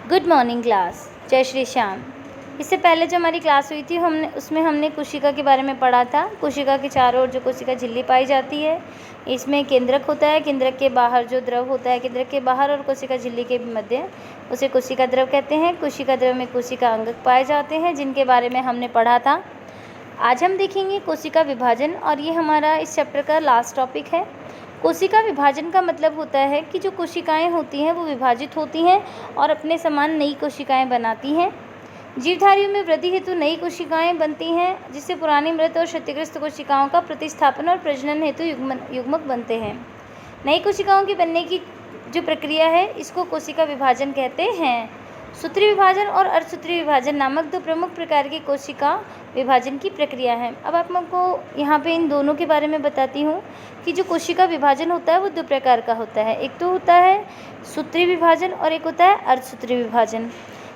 Good morning class. जय श्री श्याम। इससे पहले जो हमारी क्लास हुई थी हमने कोशिका के बारे में पढ़ा था। कोशिका के चारों ओर जो कोशिका झिल्ली पाई जाती है, इसमें केंद्रक होता है। केंद्रक के बाहर जो द्रव होता है, केंद्रक के बाहर और कोशिका झिल्ली के मध्य, उसे कोशिका द्रव कहते हैं। कोशिका द्रव में कोशिका अंगक पाए जाते हैं, जिनके बारे में हमने पढ़ा था। आज हम देखेंगे कोशिका विभाजन, और ये हमारा इस चैप्टर का लास्ट टॉपिक है। कोशिका विभाजन का मतलब होता है कि जो कोशिकाएं होती हैं वो विभाजित होती हैं और अपने समान नई कोशिकाएं बनाती हैं। जीवधारियों में वृद्धि हेतु नई कोशिकाएं बनती हैं, जिससे पुरानी मृत और क्षतिग्रस्त कोशिकाओं का प्रतिस्थापन और प्रजनन हेतु युग्मक बनते हैं। नई कोशिकाओं के बनने की जो प्रक्रिया है, इसको कोशिका विभाजन कहते हैं। सूत्री विभाजन और अर्धसूत्री विभाजन नामक दो प्रमुख प्रकार की कोशिका विभाजन की प्रक्रिया है। अब आप आपको यहाँ पे इन दोनों के बारे में बताती हूँ कि जो कोशिका विभाजन होता है वो दो प्रकार का होता है। एक तो होता है सूत्री विभाजन और एक होता है अर्धसूत्री विभाजन।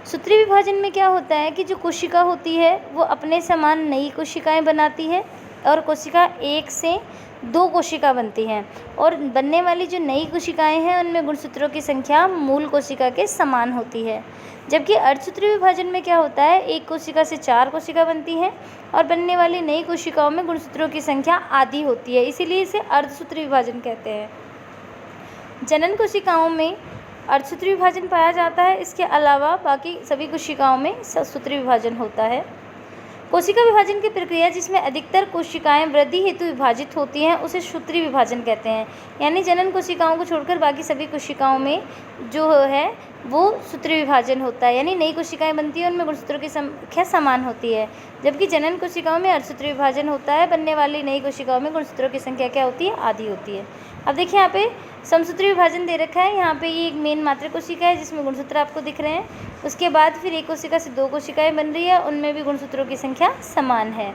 सूत्री विभाजन में क्या होता है कि जो कोशिका होती है वो अपने समान नई कोशिकाएं बनाती है, और कोशिका एक से दो कोशिका बनती हैं, और बनने वाली जो नई कोशिकाएं हैं उनमें गुणसूत्रों की संख्या मूल कोशिका के समान होती है। जबकि अर्धसूत्री विभाजन में क्या होता है, एक कोशिका से चार कोशिका बनती हैं और बनने वाली नई कोशिकाओं में गुणसूत्रों की संख्या आधी होती है, इसीलिए इसे अर्धसूत्री विभाजन कहते हैं। जनन कोशिकाओं में अर्धसूत्री विभाजन पाया जाता है। इसके अलावा बाकी सभी कोशिकाओं में सूत्री विभाजन होता है। कोशिका विभाजन की प्रक्रिया जिसमें अधिकतर कोशिकाएं वृद्धि हेतु विभाजित होती हैं, उसे सूत्री विभाजन कहते हैं। यानी जनन कोशिकाओं को छोड़कर बाकी सभी कोशिकाओं में जो है वो सूत्री विभाजन होता है, यानी नई कोशिकाएं बनती हैं, उनमें गुणसूत्रों की संख्या समान होती है। जबकि जनन कोशिकाओं में अर्धसूत्री विभाजन होता है, बनने वाली नई कोशिकाओं में गुणसूत्रों की संख्या क्या होती है, आधी होती है। अब देखिए यहाँ पे समसूत्री विभाजन दे रखा है। यहाँ पे ये एक मेन मात्र कोशिका है जिसमें गुणसूत्र आपको दिख रहे हैं। उसके बाद फिर एक कोशिका से दो कोशिकाएं बन रही है, उनमें भी गुणसूत्रों की संख्या समान है।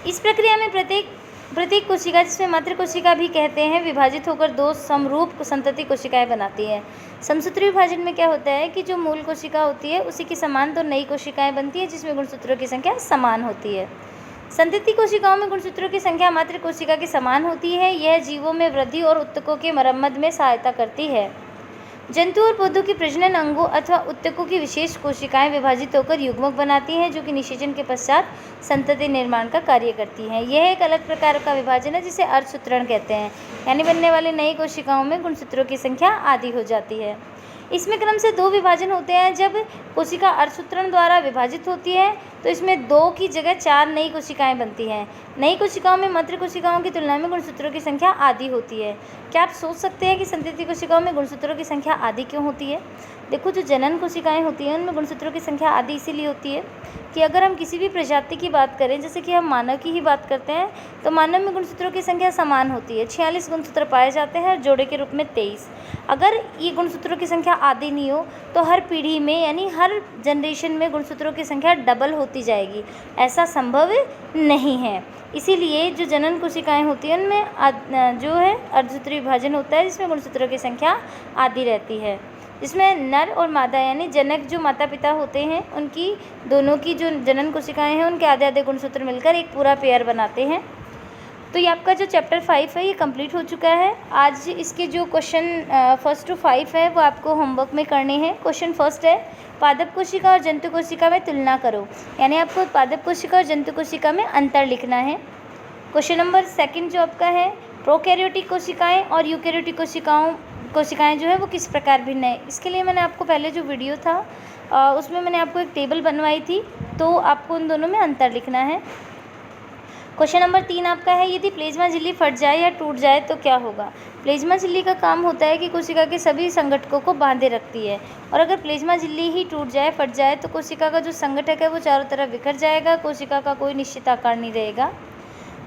इस प्रक्रिया में प्रत्येक कोशिका, जिसमें मात्र कोशिका भी कहते हैं, विभाजित होकर दो समरूप संतति कोशिकाएं बनाती है। समसूत्री विभाजन में क्या होता है कि जो मूल कोशिका होती है उसी की समान दो नई कोशिकाएं बनती है, जिसमें गुणसूत्रों की संख्या समान होती है। संतति कोशिकाओं में गुणसूत्रों की संख्या मात्र कोशिका की समान होती है। यह जीवों में वृद्धि और उत्तकों के मरम्मत में सहायता करती है। जंतु और पौधों की प्रजनन अंगों अथवा उत्तकों की विशेष कोशिकाएं विभाजित होकर युग्मक बनाती हैं, जो कि निषेचन के पश्चात संतति निर्माण का कार्य करती हैं। यह एक अलग प्रकार का विभाजन है जिसे अर्धसूत्रण कहते हैं, यानी बनने वाली नई कोशिकाओं में गुणसूत्रों की संख्या आधी हो जाती है। इसमें क्रम से दो विभाजन होते हैं। जब कोशिका अर्धसूत्रण द्वारा विभाजित होती है तो इसमें दो की जगह चार नई कोशिकाएं बनती हैं। नई कोशिकाओं में मात्र कोशिकाओं की तुलना में गुणसूत्रों की संख्या आधी होती है। क्या आप सोच सकते हैं कि संतति कोशिकाओं में गुणसूत्रों की संख्या आधी क्यों होती है? देखो, जो जनन कोशिकाएं होती हैं उनमें गुणसूत्रों की संख्या आधी इसीलिए होती है कि अगर हम किसी भी प्रजाति की बात करें, जैसे कि हम मानव की ही बात करते हैं, तो मानव में गुणसूत्रों की संख्या समान होती है। 46 गुणसूत्र पाए जाते हैं और जोड़े के रूप में 23। अगर ये गुणसूत्रों की संख्या आधी नहीं हो तो हर पीढ़ी में, यानी हर जनरेशन में गुणसूत्रों की संख्या डबल होती जाएगी। ऐसा संभव नहीं है। इसीलिए जो जनन कोशिकाएं होती हैं उनमें जो है अर्धसूत्री विभाजन होता है, जिसमें गुणसूत्रों की संख्या आधी रहती है। जिसमें नर और मादा, यानी जनक जो माता पिता होते हैं, उनकी दोनों की जो जनन कोशिकाएं हैं उनके आधे आधे गुणसूत्र मिलकर एक पूरा पेयर बनाते हैं। तो ये आपका जो चैप्टर 5 है ये कंप्लीट हो चुका है। आज इसके जो क्वेश्चन 1 to 5 है वो आपको होमवर्क में करने हैं। क्वेश्चन फर्स्ट है, पादप कोशिका और जंतु कोशिका में तुलना करो, यानी आपको पादप कोशिका और जंतु कोशिका में अंतर लिखना है। क्वेश्चन नंबर सेकंड जो आपका है, प्रोकैरियोटिक कोशिकाएं और यूकैरियोटिक कोशिकाएं जो है वो किस प्रकार भिन्न है। इसके लिए मैंने आपको पहले जो वीडियो था उसमें मैंने आपको एक टेबल बनवाई थी, तो आपको उन दोनों में अंतर लिखना है। क्वेश्चन नंबर 3 आपका है, यदि प्लेज्मा झिल्ली फट जाए या टूट जाए तो क्या होगा। प्लेज्मा झिल्ली का काम होता है कि कोशिका के सभी संघटकों को बांधे रखती है, और अगर प्लेज्मा झिल्ली ही टूट जाए, फट जाए, तो कोशिका का जो संघटक है वो चारों तरफ बिखर जाएगा। कोशिका का कोई निश्चित आकार नहीं रहेगा।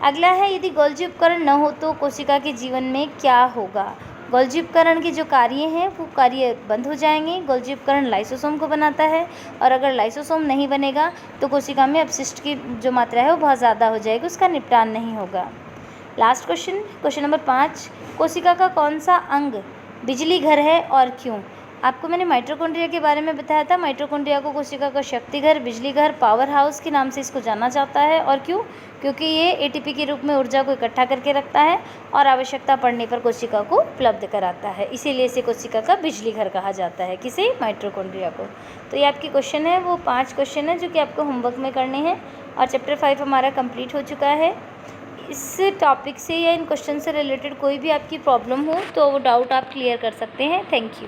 अगला है, यदि गोल्जी उपकरण न हो तो कोशिका के जीवन में क्या होगा। गोल्जी उपकरण के जो कार्य हैं वो कार्य बंद हो जाएंगे। गोल्जी उपकरण लाइसोसोम को बनाता है, और अगर लाइसोसोम नहीं बनेगा तो कोशिका में अपशिष्ट की जो मात्रा है वो बहुत ज़्यादा हो जाएगी, उसका निपटान नहीं होगा। लास्ट क्वेश्चन नंबर 5, कोशिका का कौन सा अंग बिजली घर है और क्यों। आपको मैंने माइटोकॉन्ड्रिया के बारे में बताया था। माइटोकॉन्ड्रिया को कोशिका का शक्ति घर, बिजली घर, पावर हाउस के नाम से इसको जाना जाता है। और क्यों? क्योंकि ये एटीपी के रूप में ऊर्जा को इकट्ठा करके रखता है और आवश्यकता पड़ने पर कोशिका को उपलब्ध कराता है। इसीलिए इसे कोशिका का बिजली घर कहा जाता है। किसे? माइटोकॉन्ड्रिया को। तो ये आपके क्वेश्चन है, वो 5 क्वेश्चन है जो कि आपको होमवर्क में करने हैं। और चैप्टर 5 हमारा कंप्लीट हो चुका है। इस टॉपिक से या इन क्वेश्चन से रिलेटेड कोई भी आपकी प्रॉब्लम हो तो वो डाउट आप क्लियर कर सकते हैं। Thank you.